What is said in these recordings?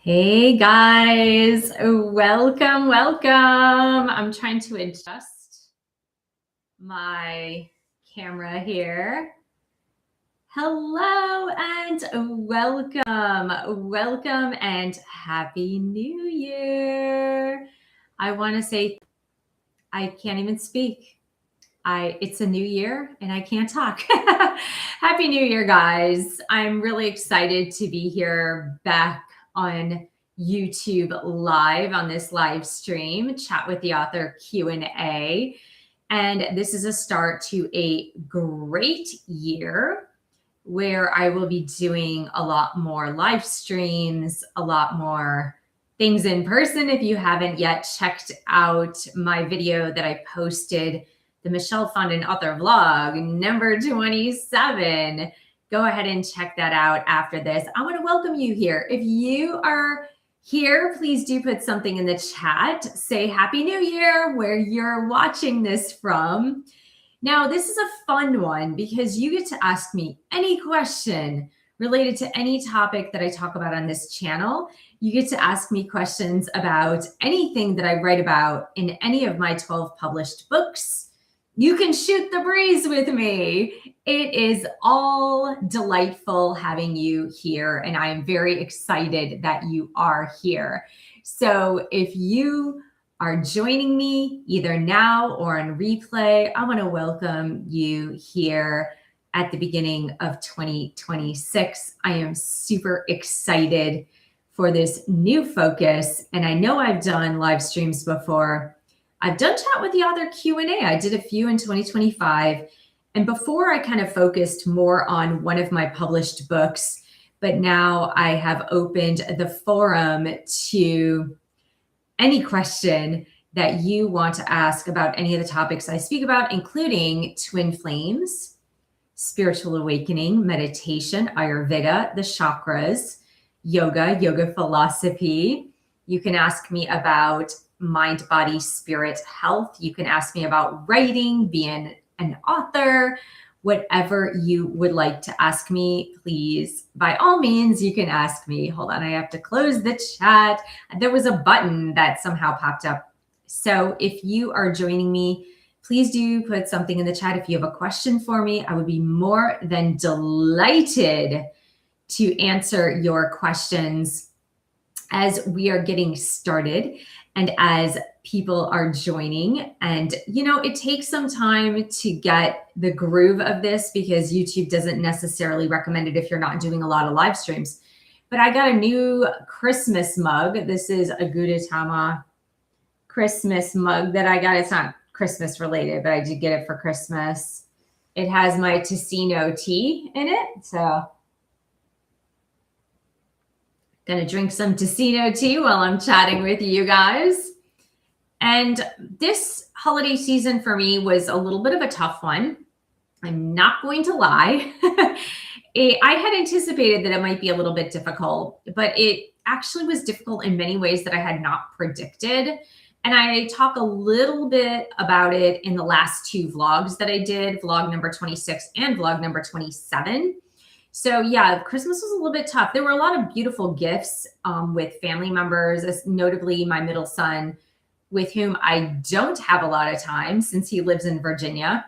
Hey guys, welcome. I'm trying to adjust my camera here. Hello and welcome and happy new year. I want to say I can't even speak. It's a new year and I can't talk. Happy New Year, guys. I'm really excited to be here back on YouTube live on this live stream, Chat with the Author Q&A. And this is a start to a great year where I will be doing a lot more live streams, a lot more things in person. If you haven't yet checked out my video that I posted, the Michelle Fondin author vlog number 27. Go ahead and check that out after this. I want to welcome you here. If you are here, please do put something in the chat. Say Happy New Year, where you're watching this from. Now, this is a fun one because you get to ask me any question related to any topic that I talk about on this channel. You get to ask me questions about anything that I write about in any of my 12 published books. You can shoot the breeze with me. It is all delightful having you here, and I am very excited that you are here. So if you are joining me either now or on replay, I want to welcome you here at the beginning of 2026. I am super excited for this new focus, and I know I've done live streams before. I've done Chat with the Author Q&A. I did a few in 2025. And before I kind of focused more on one of my published books, but now I have opened the forum to any question that you want to ask about any of the topics I speak about, including twin flames, spiritual awakening, meditation, Ayurveda, the chakras, yoga philosophy. You can ask me about mind, body, spirit, health. You can ask me about writing, being an author, whatever you would like to ask me, please, by all means, you can ask me. Hold on, I have to close the chat. There was a button that somehow popped up. So if you are joining me, please do put something in the chat. If you have a question for me, I would be more than delighted to answer your questions as we are getting started and as people are joining. And, you know, it takes some time to get the groove of this because YouTube doesn't necessarily recommend it if you're not doing a lot of live streams. But I got a new Christmas mug. This is a Gudetama Christmas mug that I got. It's not Christmas related, but I did get it for Christmas. It has my Ticino tea in it. So gonna drink some Ticino tea while I'm chatting with you guys. And this holiday season for me was a little bit of a tough one. I'm not going to lie. I had anticipated that it might be a little bit difficult, but it actually was difficult in many ways that I had not predicted. And I talk a little bit about it in the last two vlogs that I did, vlog number 26 and vlog number 27. So yeah, Christmas was a little bit tough. There were a lot of beautiful gifts with family members, notably my middle son, with whom I don't have a lot of time since he lives in Virginia.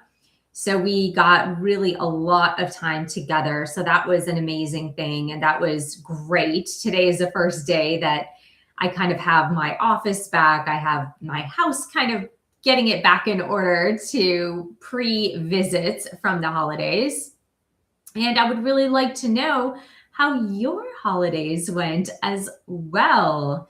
So we got really a lot of time together. So that was an amazing thing. And that was great. Today is the first day that I kind of have my office back. I have my house kind of getting it back in order to pre-visits from the holidays. And I would really like to know how your holidays went as well.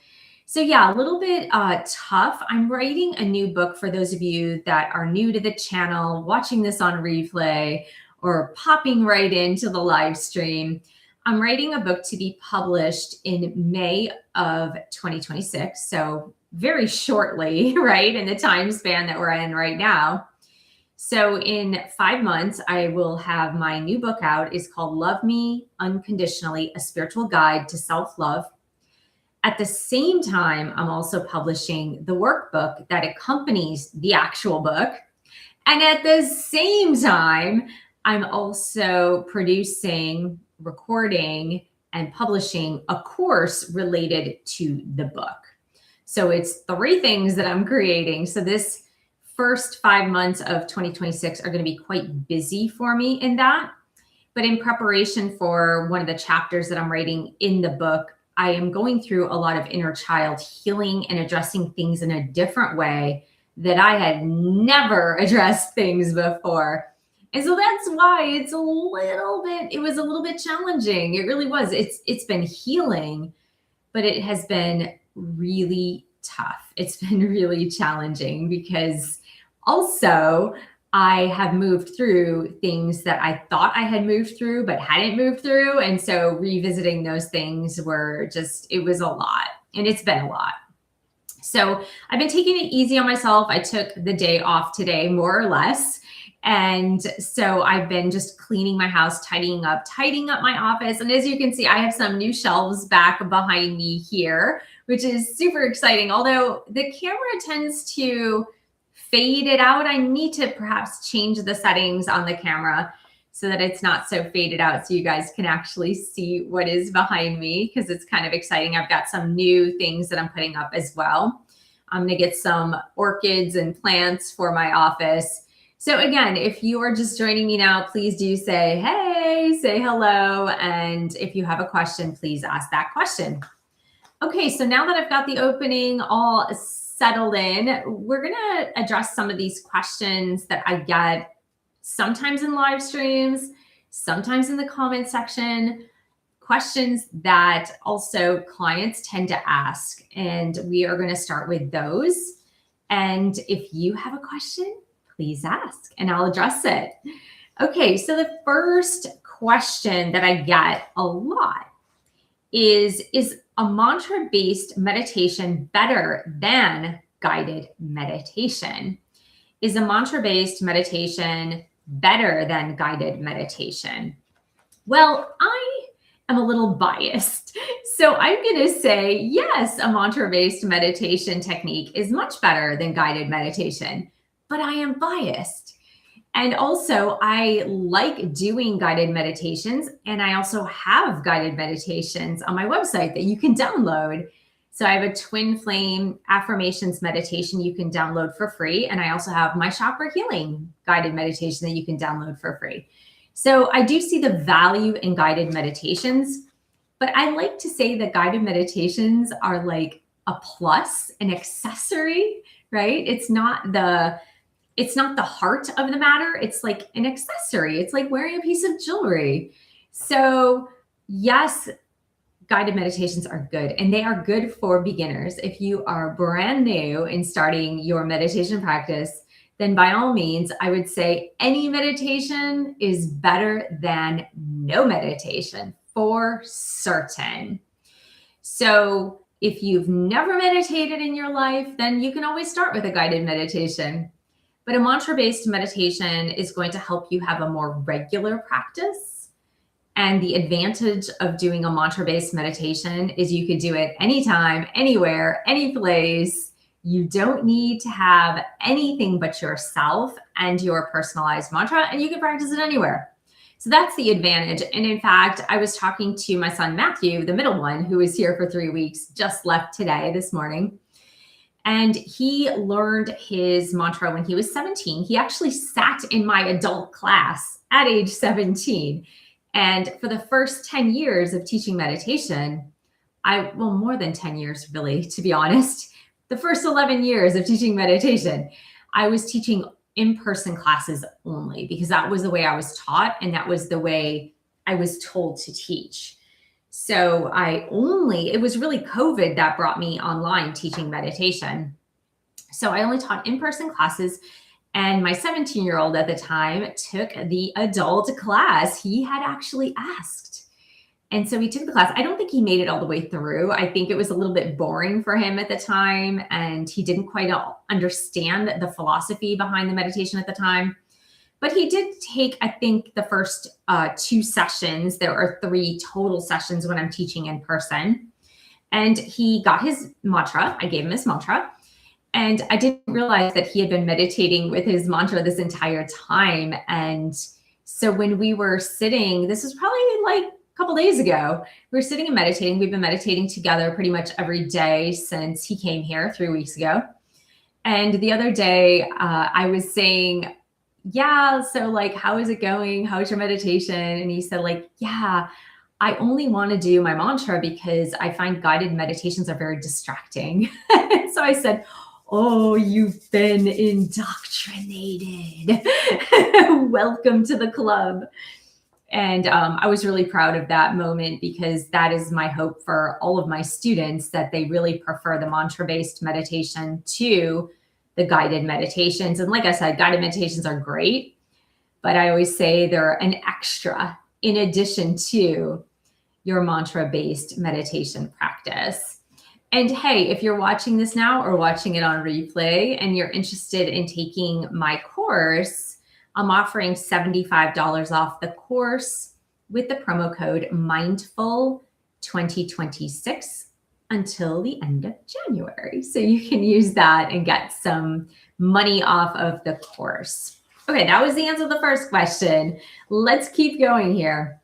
So yeah, a little bit tough. I'm writing a new book for those of you that are new to the channel, watching this on replay or popping right into the live stream. I'm writing a book to be published in May of 2026. So very shortly, right? In the time span that we're in right now. So in 5 months, I will have my new book out. It's called Love Me Unconditionally, A Spiritual Guide to Self-Love. At the same time, I'm also publishing the workbook that accompanies the actual book. And at the same time, I'm also producing, recording and publishing a course related to the book. So it's 3 things that I'm creating. So this first 5 months of 2026 are going to be quite busy for me in that. But in preparation for one of the chapters that I'm writing in the book, I am going through a lot of inner child healing and addressing things in a different way that I had never addressed things before. And so that's why it was a little bit challenging. It really was. It's been healing, but it has been really tough. It's been really challenging because also I have moved through things that I thought I had moved through, but hadn't moved through. And so revisiting those things it was a lot, and it's been a lot. So I've been taking it easy on myself. I took the day off today, more or less. And so I've been just cleaning my house, tidying up my office. And as you can see, I have some new shelves back behind me here, which is super exciting. Although the camera tends to fade it out, I need to perhaps change the settings on the camera so that it's not so faded out, so you guys can actually see what is behind me, because it's kind of exciting. I've got some new things that I'm putting up as well. I'm going to get some orchids and plants for my office. So again, if you are just joining me now, please do say, hey, say hello. And if you have a question, please ask that question. Okay, so now that I've got the opening all settled in, we're going to address some of these questions that I get sometimes in live streams, sometimes in the comment section, questions that also clients tend to ask. And we are going to start with those. And if you have a question, please ask and I'll address it. Okay, so the first question that I get a lot is a mantra-based meditation better than guided meditation? Is a mantra-based meditation better than guided meditation? Well, I am a little biased. So I'm going to say, yes, a mantra-based meditation technique is much better than guided meditation, but I am biased. And also, I like doing guided meditations, and I also have guided meditations on my website that you can download. So I have a twin flame affirmations meditation you can download for free. And I also have my chakra healing guided meditation that you can download for free. So I do see the value in guided meditations, but I like to say that guided meditations are like a plus, an accessory, right? It's not the heart of the matter. It's like an accessory. It's like wearing a piece of jewelry. So yes, guided meditations are good, and they are good for beginners. If you are brand new in starting your meditation practice, then by all means, I would say any meditation is better than no meditation for certain. So if you've never meditated in your life, then you can always start with a guided meditation. But a mantra-based meditation is going to help you have a more regular practice. And the advantage of doing a mantra-based meditation is you could do it anytime, anywhere, any place. You don't need to have anything but yourself and your personalized mantra, and you can practice it anywhere. So that's the advantage. And in fact, I was talking to my son, Matthew, the middle one, who was here for 3 weeks, just left this morning. And he learned his mantra when he was 17. He actually sat in my adult class at age 17. And for the first 10 years of teaching meditation, more than 10 years, really, to be honest, the first 11 years of teaching meditation, I was teaching in-person classes only, because that was the way I was taught. And that was the way I was told to teach. So it was really COVID that brought me online teaching meditation. So I only taught in-person classes. And my 17-year-old at the time took the adult class. He had actually asked. And so he took the class. I don't think he made it all the way through. I think it was a little bit boring for him at the time. And he didn't quite understand the philosophy behind the meditation at the time. But he did take, I think, the first 2 sessions. There are 3 total sessions when I'm teaching in person. And he got his mantra. I gave him his mantra. And I didn't realize that he had been meditating with his mantra this entire time. And so when we were sitting, this was probably like couple days ago, we were sitting and meditating. We've been meditating together pretty much every day since he came here 3 weeks ago. And the other day, I was saying, yeah, so like, how is it going? How is your meditation? And he said, like, yeah, I only want to do my mantra because I find guided meditations are very distracting. So I said, oh, you've been indoctrinated. Welcome to the club. And I was really proud of that moment because that is my hope for all of my students, that they really prefer the mantra-based meditation to the guided meditations. And like I said, guided meditations are great, but I always say they're an extra in addition to your mantra-based meditation practice. And hey, if you're watching this now or watching it on replay and you're interested in taking my course, I'm offering $75 off the course with the promo code MINDFUL2026 until the end of January. So you can use that and get some money off of the course. Okay, that was the answer to the first question. Let's keep going here.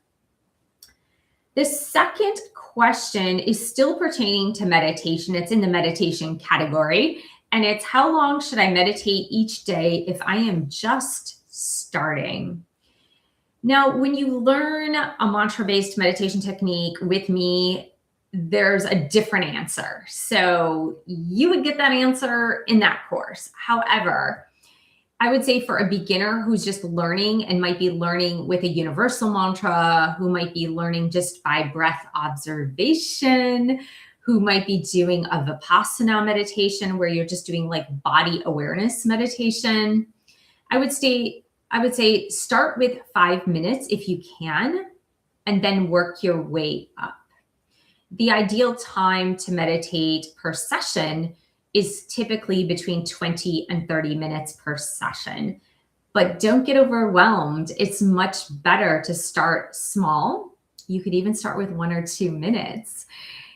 The second question is still pertaining to meditation. It's in the meditation category, and it's how long should I meditate each day if I am just starting? Now, when you learn a mantra-based meditation technique with me, there's a different answer. So you would get that answer in that course. However, I would say for a beginner who's just learning and might be learning with a universal mantra, who might be learning just by breath observation, who might be doing a Vipassana meditation where you're just doing like body awareness meditation, I would say start with 5 minutes if you can, and then work your way up. The ideal time to meditate per session is typically between 20 and 30 minutes per session. But don't get overwhelmed. It's much better to start small. You could even start with 1 or 2 minutes.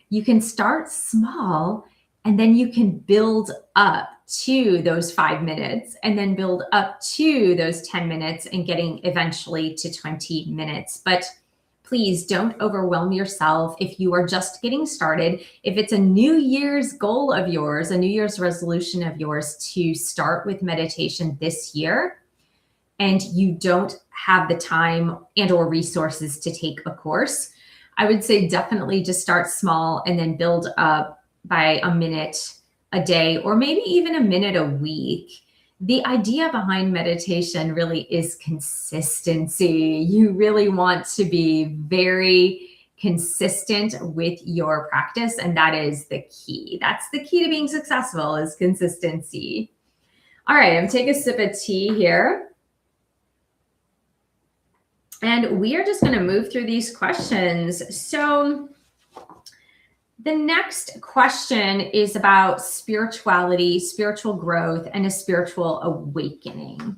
You can start small and then you can build up to those 5 minutes and then build up to those 10 minutes and getting eventually to 20 minutes. But please don't overwhelm yourself if you are just getting started. If it's a New Year's goal of yours, a New Year's resolution of yours to start with meditation this year, and you don't have the time and or resources to take a course, I would say definitely just start small and then build up by a minute a day, or maybe even a minute a week. The idea behind meditation really is consistency. You really want to be very consistent with your practice, and that is the key. That's the key to being successful, is consistency. All right, I'm taking a sip of tea here. And we are just going to move through these questions. So the next question is about spirituality, spiritual growth, and a spiritual awakening.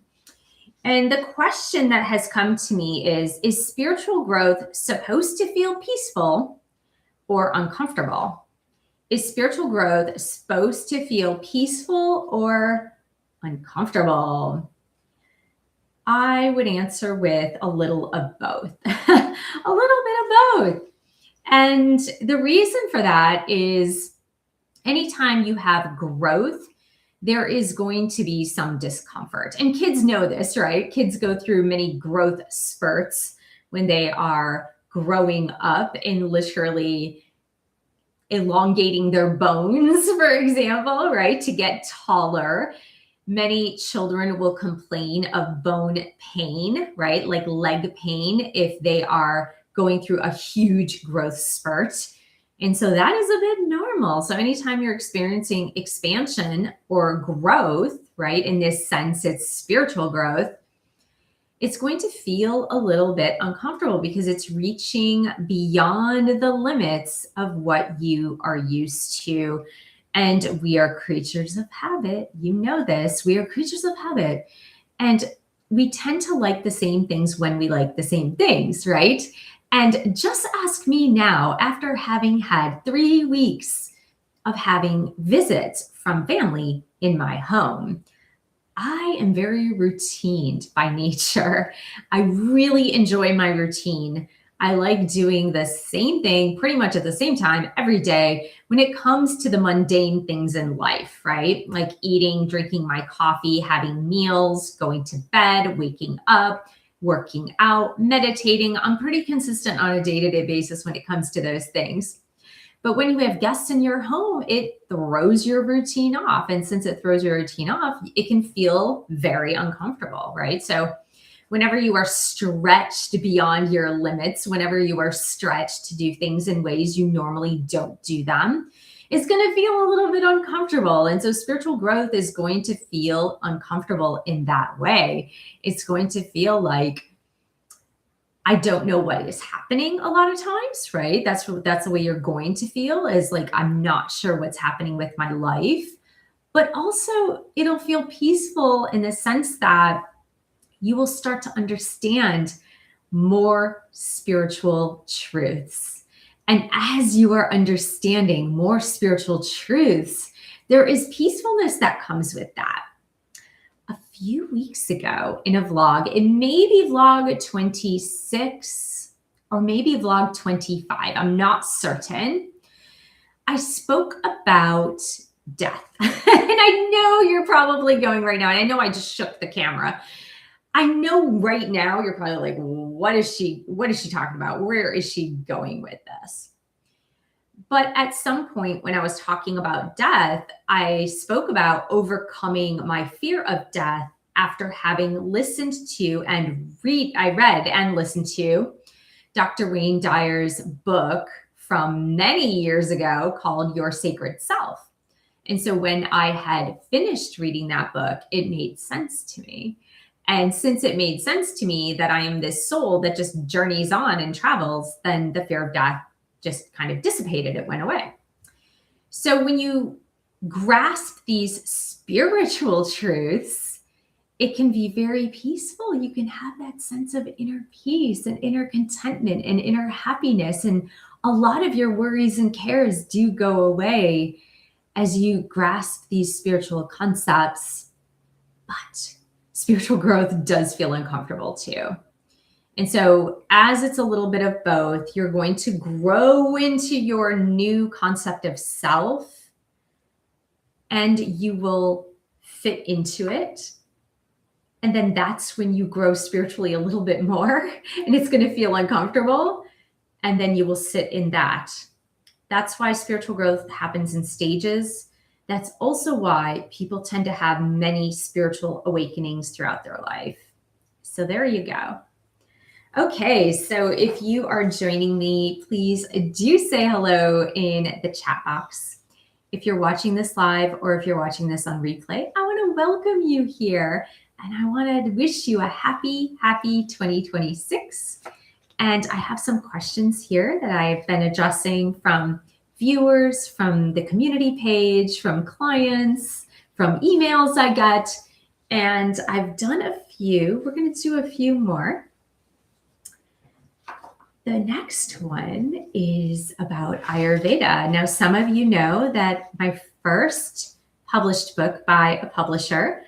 And the question that has come to me is spiritual growth supposed to feel peaceful or uncomfortable? Is spiritual growth supposed to feel peaceful or uncomfortable? I would answer with a little of both. A little bit of both. And the reason for that is anytime you have growth, there is going to be some discomfort. And kids know this, right? Kids go through many growth spurts when they are growing up and literally elongating their bones, for example, right? To get taller. Many children will complain of bone pain, right? Like leg pain if they are going through a huge growth spurt. And so that is a bit normal. So anytime you're experiencing expansion or growth, right, in this sense, it's spiritual growth, it's going to feel a little bit uncomfortable because it's reaching beyond the limits of what you are used to. And we are creatures of habit. You know this. We are creatures of habit. And we tend to like the same things when we like the same things, right? And just ask me now, after having had 3 weeks of having visits from family in my home, I am very routined by nature. I really enjoy my routine. I like doing the same thing pretty much at the same time every day when it comes to the mundane things in life, right? Like eating, drinking my coffee, having meals, going to bed, waking up, working out, meditating. I'm pretty consistent on a day-to-day basis when it comes to those things. But when you have guests in your home, it throws your routine off. And since it throws your routine off, it can feel very uncomfortable, right? So whenever you are stretched beyond your limits, whenever you are stretched to do things in ways you normally don't do them, it's going to feel a little bit uncomfortable. And so spiritual growth is going to feel uncomfortable in that way. It's going to feel like I don't know what is happening a lot of times, right? That's the way you're going to feel, is like, I'm not sure what's happening with my life. But also it'll feel peaceful in the sense that you will start to understand more spiritual truths. And as you are understanding more spiritual truths, there is peacefulness that comes with that. A few weeks ago in a vlog, it may be vlog 26 or maybe vlog 25, I'm not certain, I spoke about death. And I know you're probably going right now, and I know I just shook the camera. I know right now you're probably like, what is she talking about? Where is she going with this? But at some point when I was talking about death, I spoke about overcoming my fear of death after having listened to I read and listened to Dr. Wayne Dyer's book from many years ago called Your Sacred Self. And so when I had finished reading that book, it made sense to me. And since it made sense to me that I am this soul that just journeys on and travels, then the fear of death just kind of dissipated. It went away. So when you grasp these spiritual truths, it can be very peaceful. You can have that sense of inner peace and inner contentment and inner happiness. And a lot of your worries and cares do go away as you grasp these spiritual concepts. But spiritual growth does feel uncomfortable too. And so as it's a little bit of both, you're going to grow into your new concept of self, and you will fit into it. And then that's when you grow spiritually a little bit more, and it's going to feel uncomfortable. And then you will sit in that. That's why spiritual growth happens in stages. That's also why people tend to have many spiritual awakenings throughout their life. So there you go. Okay, so if you are joining me, please do say hello in the chat box. If you're watching this live or if you're watching this on replay, I want to welcome you here, and I want to wish you a happy 2026. And I have some questions here that I've been addressing from viewers, from the community page, from clients, from emails I get, and I've done a few. We're going to do a few more. The next one is about Ayurveda. Now, some of you know that my first published book by a publisher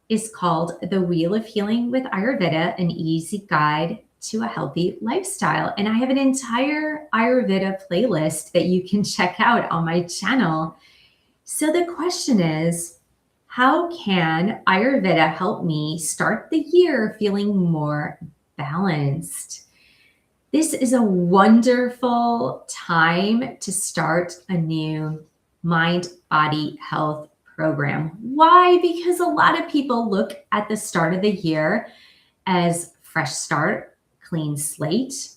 is called The Wheel of Healing with Ayurveda, an easy guide to a healthy lifestyle. And I have an entire Ayurveda playlist that you can check out on my channel. So the question is, how can Ayurveda help me start the year feeling more balanced? This is a wonderful time to start a new mind-body health program. Why? Because a lot of people look at the start of the year as fresh start, clean slate.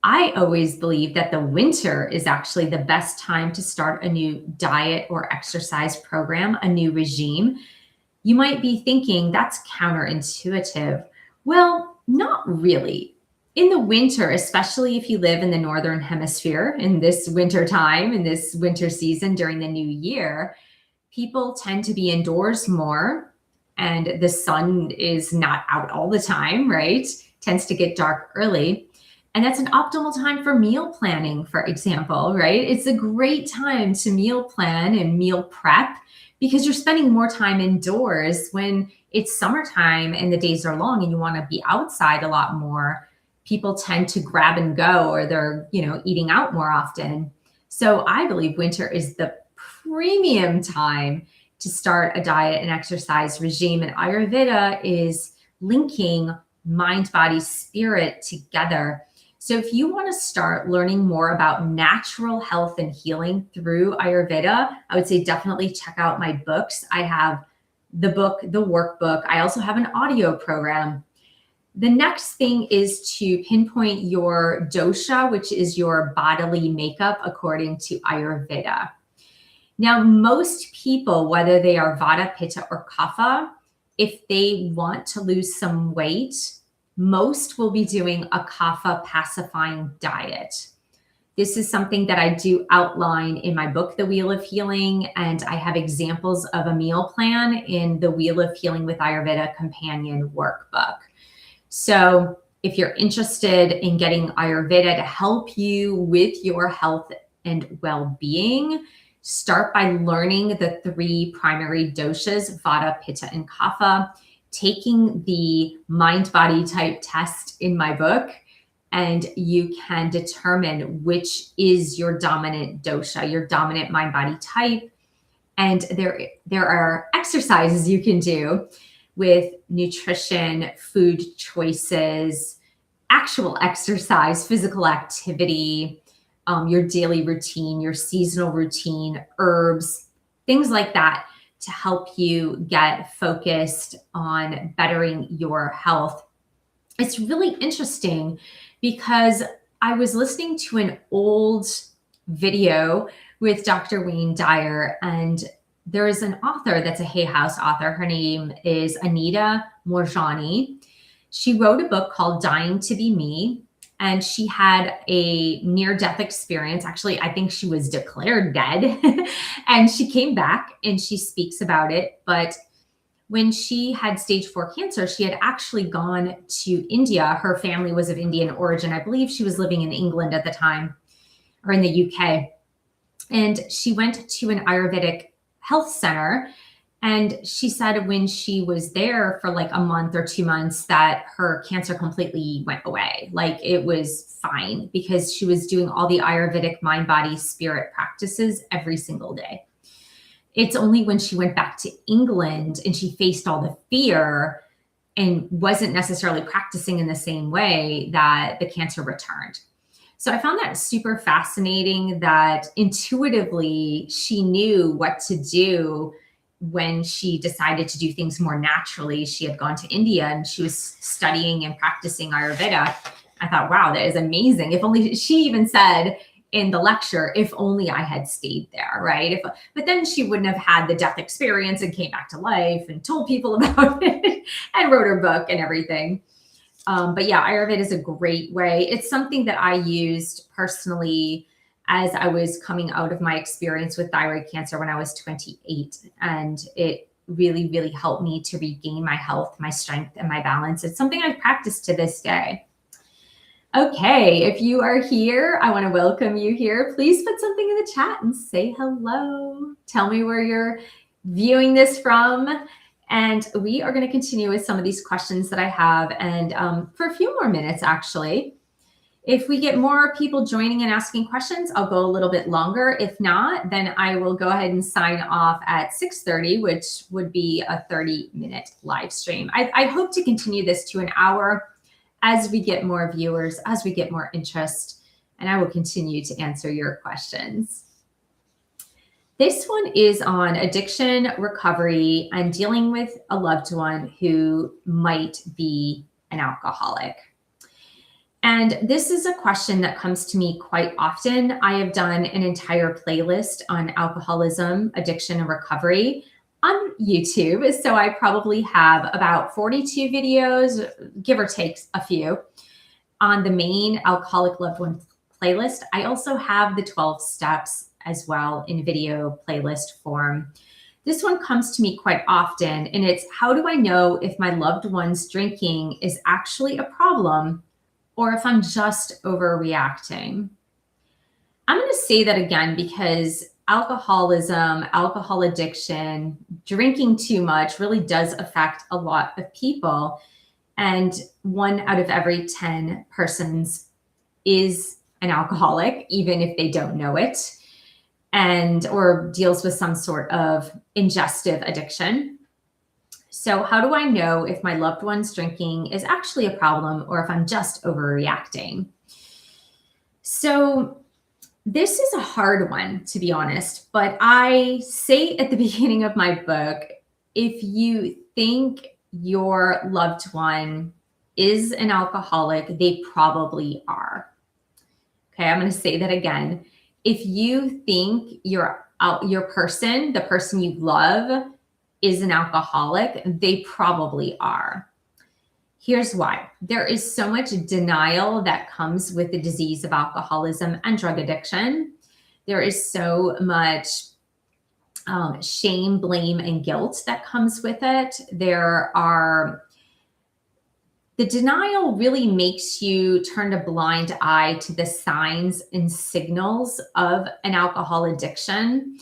I always believe that the winter is actually the best time to start a new diet or exercise program, a new regime. You might be thinking that's counterintuitive. Well, not really. In the winter, especially if you live in the Northern Hemisphere in this winter time, in this winter season during the new year, people tend to be indoors more, and the sun is not out all the time, right? Tends to get dark early. And that's an optimal time for meal planning, for example, right? It's a great time to meal plan and meal prep because you're spending more time indoors. When it's summertime and the days are long and you want to be outside a lot more, people tend to grab and go, or they're, eating out more often. So I believe winter is the premium time to start a diet and exercise regime. And Ayurveda is linking mind, body, spirit together. So if you want to start learning more about natural health and healing through Ayurveda, I would say definitely check out my books. I have the book, the workbook. I also have an audio program. The next thing is to pinpoint your dosha, which is your bodily makeup according to Ayurveda. Now, most people, whether they are Vata, Pitta, or Kapha, if they want to lose some weight, most will be doing a Kapha pacifying diet. This is something that I do outline in my book, The Wheel of Healing, and I have examples of a meal plan in the Wheel of Healing with Ayurveda companion workbook. So if you're interested in getting Ayurveda to help you with your health and well-being, start by learning the 3 primary doshas, Vata, Pitta, and Kapha, taking the mind-body type test in my book, and you can determine which is your dominant dosha, your dominant mind-body type. And there are exercises you can do with nutrition, food choices, actual exercise, physical activity, your daily routine, your seasonal routine, herbs, things like that, to help you get focused on bettering your health. It's really interesting because I was listening to an old video with Dr. Wayne Dyer, and there is an author that's a Hay House author. Her name is Anita Moorjani. She wrote a book called Dying to Be Me, and she had a near-death experience. Actually, I think she was declared dead, and she came back and she speaks about it. But when she had stage 4 cancer, she had actually gone to India. Her family was of Indian origin. I believe she was living in England at the time, or in the UK. And she went to an Ayurvedic health center. And she said when she was there for like a month or 2 months that her cancer completely went away. Like it was fine because she was doing all the Ayurvedic mind, body, spirit practices every single day. It's only when she went back to England and she faced all the fear and wasn't necessarily practicing in the same way that the cancer returned. So I found that super fascinating that intuitively she knew what to do when she decided to do things more naturally. She had gone to India and she was studying and practicing Ayurveda. I thought, wow, that is amazing. If only, she even said in the lecture, if only I had stayed there, right? But then she wouldn't have had the death experience and came back to life and told people about it and wrote her book and everything. But yeah, Ayurveda is a great way. It's something that I used personally as I was coming out of my experience with thyroid cancer when I was 28. And it really, really helped me to regain my health, my strength, and my balance. It's something I practice to this day. Okay, if you are here, I want to welcome you here. Please put something in the chat and say hello. Tell me where you're viewing this from. And we are going to continue with some of these questions that I have, and for a few more minutes, actually. If we get more people joining and asking questions, I'll go a little bit longer. If not, then I will go ahead and sign off at 6:30, which would be a 30-minute live stream. I hope to continue this to an hour as we get more viewers, as we get more interest, and I will continue to answer your questions. This one is on addiction, recovery, and dealing with a loved one who might be an alcoholic. And this is a question that comes to me quite often. I have done an entire playlist on alcoholism, addiction, and recovery on YouTube. So I probably have about 42 videos, give or take a few, on the main alcoholic loved one playlist. I also have the 12 steps as well in video playlist form. This one comes to me quite often, and it's, how do I know if my loved one's drinking is actually a problem or if I'm just overreacting? I'm going to say that again because alcoholism, alcohol addiction, drinking too much really does affect a lot of people. And 1 out of every 10 persons is an alcoholic, even if they don't know it, and or deals with some sort of ingestive addiction. So how do I know if my loved one's drinking is actually a problem or if I'm just overreacting? So this is a hard one, to be honest, but I say at the beginning of my book, if you think your loved one is an alcoholic, they probably are. Okay, I'm going to say that again. If you think your person, the person you love, is an alcoholic, they probably are. Here's why. There is so much denial that comes with the disease of alcoholism and drug addiction. There is so much shame, blame, and guilt that comes with it. The denial really makes you turn a blind eye to the signs and signals of an alcohol addiction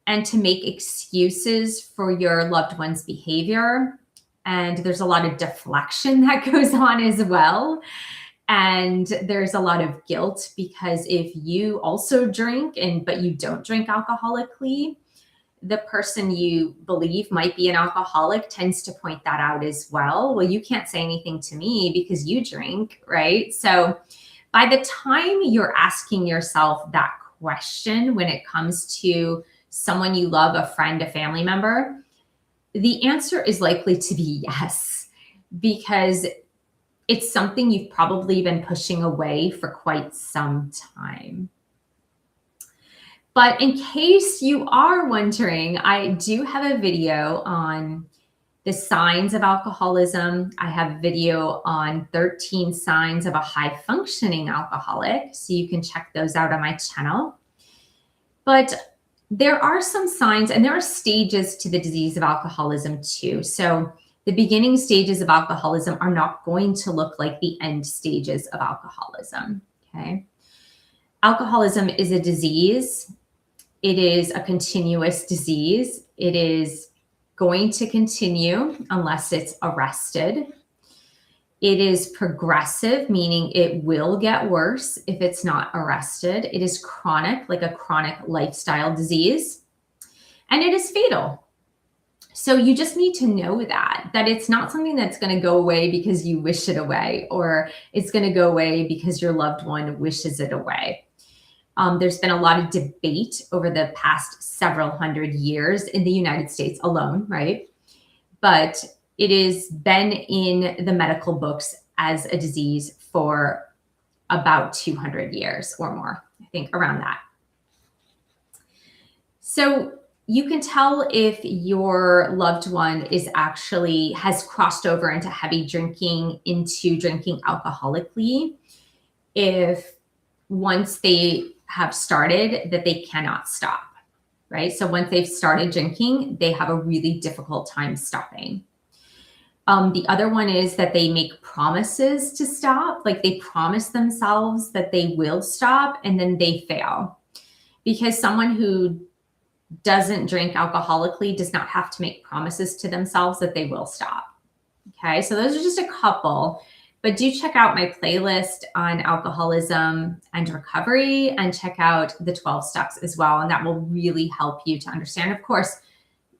and to make excuses for your loved one's behavior. And there's a lot of deflection that goes on as well. And there's a lot of guilt because if you also drink but you don't drink alcoholically, the person you believe might be an alcoholic tends to point that out as well. Well, you can't say anything to me because you drink, right? So by the time you're asking yourself that question when it comes to someone you love, a friend, a family member, the answer is likely to be yes, because it's something you've probably been pushing away for quite some time. But in case you are wondering, I do have a video on the signs of alcoholism. I have a video on 13 signs of a high-functioning alcoholic, so you can check those out on my channel. But there are some signs and there are stages to the disease of alcoholism too. So the beginning stages of alcoholism are not going to look like the end stages of alcoholism, okay? Alcoholism is a disease. It is a continuous disease. It is going to continue unless it's arrested. It is progressive, meaning it will get worse if it's not arrested. It is chronic, like a chronic lifestyle disease. And it is fatal. So you just need to know that it's not something that's going to go away because you wish it away, or it's going to go away because your loved one wishes it away. There's been a lot of debate over the past several hundred years in the United States alone, right? But it has been in the medical books as a disease for about 200 years or more, I think around that. So you can tell if your loved one has crossed over into heavy drinking, into drinking alcoholically, if once they have started that they cannot stop, right? So once they've started drinking, they have a really difficult time stopping. The other one is that they make promises to stop, like they promise themselves that they will stop and then they fail. Because someone who doesn't drink alcoholically does not have to make promises to themselves that they will stop. Okay, so those are just a couple, but do check out my playlist on alcoholism and recovery and check out the 12 steps as well. And that will really help you to understand. Of course,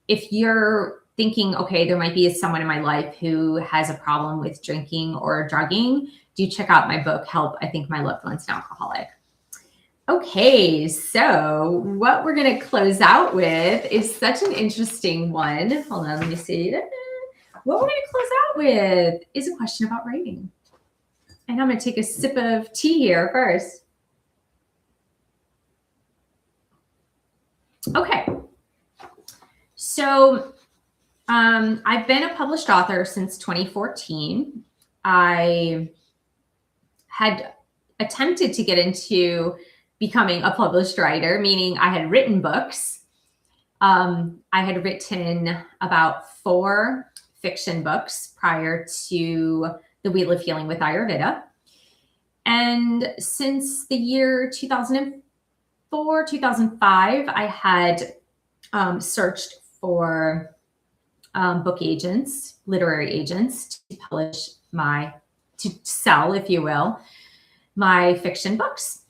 if you're thinking, okay, there might be someone in my life who has a problem with drinking or drugging, do check out my book, Help, I Think My Loved One's an Alcoholic. Okay, so what we're going to close out with is such an interesting one. Hold on, let me see. What we're going to close out with is a question about writing. And I'm going to take a sip of tea here first. Okay, so I've been a published author since 2014. I had attempted to get into becoming a published writer, meaning I had written books. I had written about 4 fiction books prior to The Wheel of Healing with Ayurveda. And since the year 2004, 2005, I had searched for book agents, literary agents to publish to sell, if you will, my fiction books.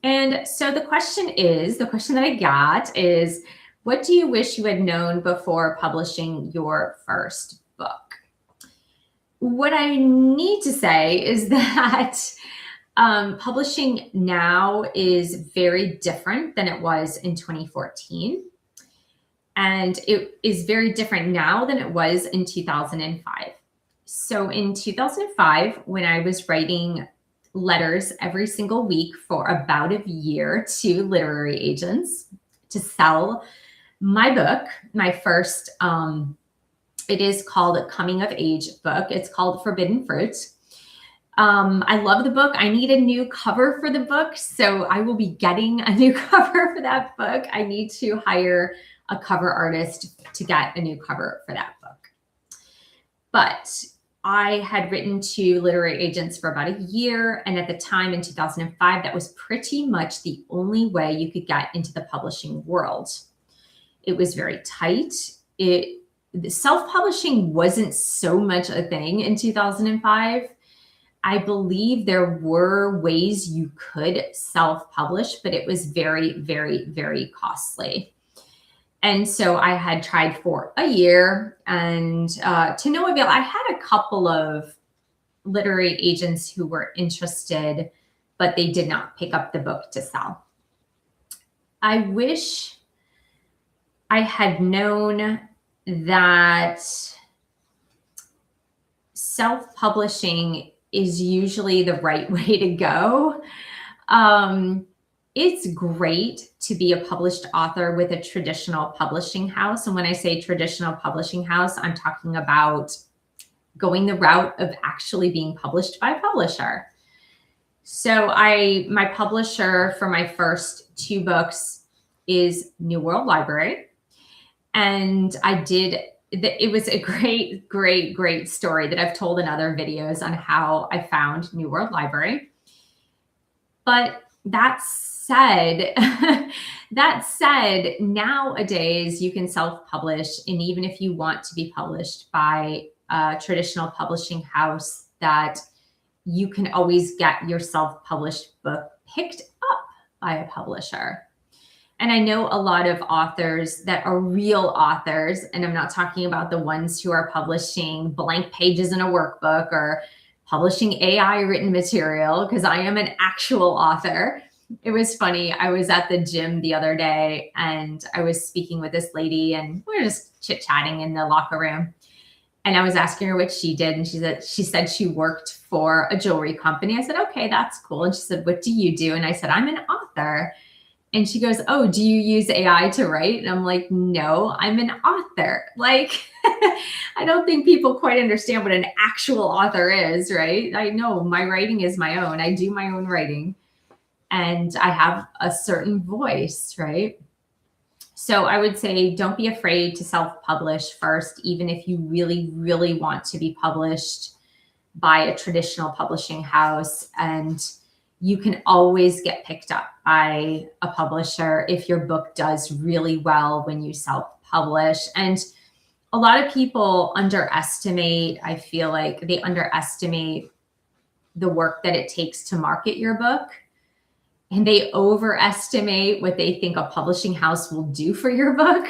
And so the question that I got is, what do you wish you had known before publishing your first book? What I need to say is that publishing now is very different than it was in 2014. And it is very different now than it was in 2005. So in 2005, when I was writing letters every single week for about a year to literary agents to sell my book, my first, it is called a coming of age book. It's called Forbidden Fruit. I love the book. I need a new cover for the book. So I will be getting a new cover for that book. I need to hire a cover artist to get a new cover for that book. But I had written to literary agents for about a year. And at the time in 2005, that was pretty much the only way you could get into the publishing world. It was very tight. Self-publishing wasn't so much a thing in 2005. I believe there were ways you could self-publish, but it was very, very, very costly. And so I had tried for a year, and to no avail. I had a couple of literary agents who were interested, but they did not pick up the book to sell. I wish I had known that self-publishing is usually the right way to go. It's great to be a published author with a traditional publishing house. And when I say traditional publishing house, I'm talking about going the route of actually being published by a publisher. So my publisher for my first two books is New World Library. And it was a great, great, great story that I've told in other videos on how I found New World Library. But that said, nowadays you can self-publish, and even if you want to be published by a traditional publishing house, that you can always get your self-published book picked up by a publisher. And I know a lot of authors that are real authors, and I'm not talking about the ones who are publishing blank pages in a workbook or publishing AI written material, because I am an actual author. It was funny. I was at the gym the other day and I was speaking with this lady, and we were just chit-chatting in the locker room. And I was asking her what she did. And she said she worked for a jewelry company. I said, okay, that's cool. And she said, what do you do? And I said, I'm an author. And she goes, oh, do you use AI to write? And I'm like, no, I'm an author. Like, I don't think people quite understand what an actual author is, right? I know my writing is my own. I do my own writing. And I have a certain voice, right? So I would say, don't be afraid to self-publish first, even if you really, really want to be published by a traditional publishing house. And you can always get picked up by a publisher if your book does really well when you self-publish. And a lot of people I feel like they underestimate the work that it takes to market your book. And they overestimate what they think a publishing house will do for your book.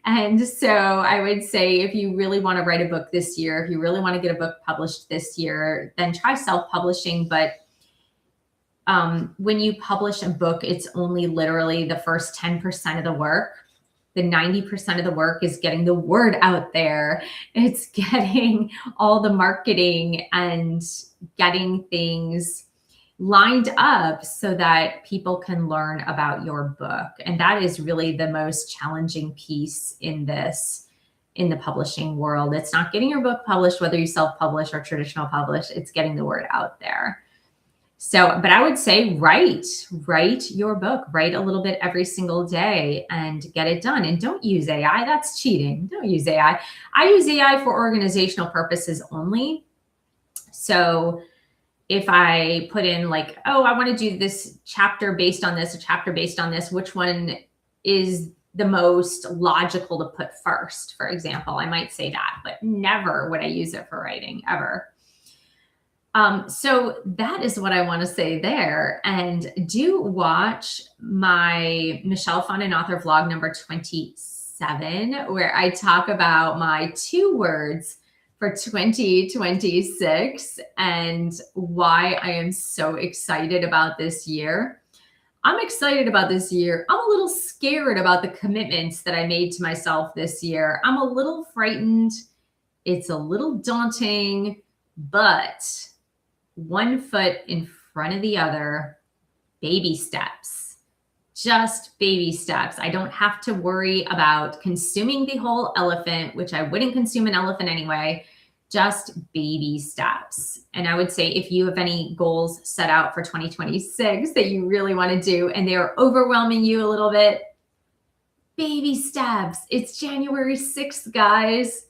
And so I would say, if you really want to write a book this year, if you really want to get a book published this year, then try self-publishing. But when you publish a book, it's only literally the first 10% of the work. The 90% of the work is getting the word out there. It's getting all the marketing and getting things lined up so that people can learn about your book. And that is really the most challenging piece in the publishing world. It's not getting your book published, whether you self-publish or traditional publish, it's getting the word out there. So, but I would say write your book, write a little bit every single day and get it done. And don't use AI. That's cheating. Don't use AI. I use AI for organizational purposes only. So if I put in like, oh, I want to do this chapter based on this, a chapter based on this, which one is the most logical to put first, for example, I might say that, but never would I use it for writing, ever. So that is what I want to say there. And do watch my Michelle Fondin author vlog number 27, where I talk about my 2 words for 2026 and why I am so excited about this year. I'm excited about this year. I'm a little scared about the commitments that I made to myself this year. I'm a little frightened. It's a little daunting, but one foot in front of the other, baby steps, just baby steps. I don't have to worry about consuming the whole elephant, which I wouldn't consume an elephant anyway, just baby steps. And I would say if you have any goals set out for 2026 that you really want to do and they are overwhelming you a little bit, baby steps. It's January 6th, guys.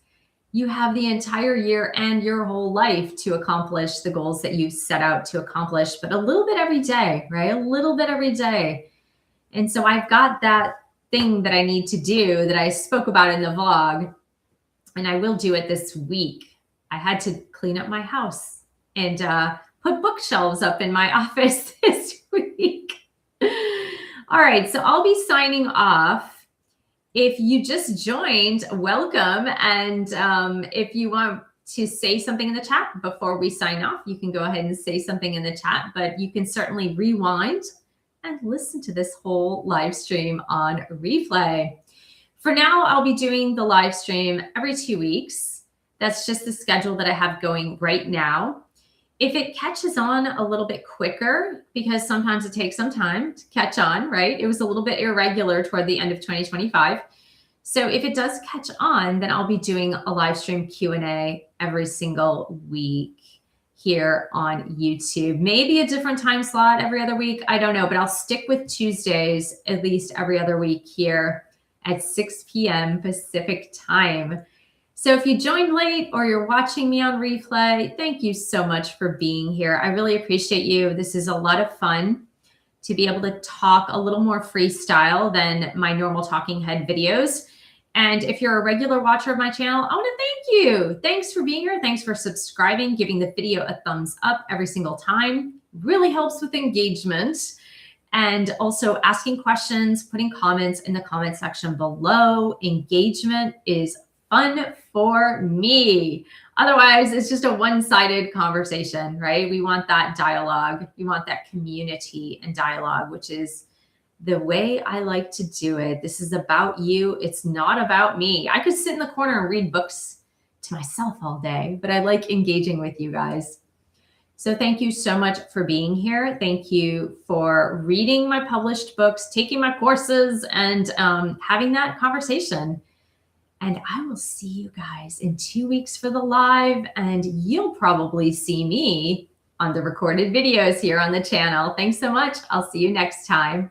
You have the entire year and your whole life to accomplish the goals that you set out to accomplish, but a little bit every day, right? A little bit every day. And so I've got that thing that I need to do that I spoke about in the vlog, and I will do it this week. I had to clean up my house and put bookshelves up in my office this week. All right, so I'll be signing off. If you just joined, welcome. And if you want to say something in the chat before we sign off, you can go ahead and say something in the chat, but you can certainly rewind and listen to this whole live stream on replay. For now, I'll be doing the live stream every 2 weeks. That's just the schedule that I have going right now. If it catches on a little bit quicker, because sometimes it takes some time to catch on, right? It was a little bit irregular toward the end of 2025. So if it does catch on, then I'll be doing a live stream Q&A every single week here on YouTube. Maybe a different time slot every other week. I don't know, but I'll stick with Tuesdays at least every other week here at 6 p.m. Pacific time. So if you joined late or you're watching me on replay, thank you so much for being here. I really appreciate you. This is a lot of fun to be able to talk a little more freestyle than my normal talking head videos. And if you're a regular watcher of my channel, I want to thank you. Thanks for being here. Thanks for subscribing, giving the video a thumbs up every single time. Really helps with engagement. And also asking questions, putting comments in the comment section below. Engagement is fun for me. Otherwise, it's just a one-sided conversation, right? We want that dialogue. We want that community and dialogue, which is the way I like to do it. This is about you. It's not about me. I could sit in the corner and read books to myself all day, but I like engaging with you guys. So thank you so much for being here. Thank you for reading my published books, taking my courses, and having that conversation. And I will see you guys in 2 weeks for the live, and you'll probably see me on the recorded videos here on the channel. Thanks so much. I'll see you next time.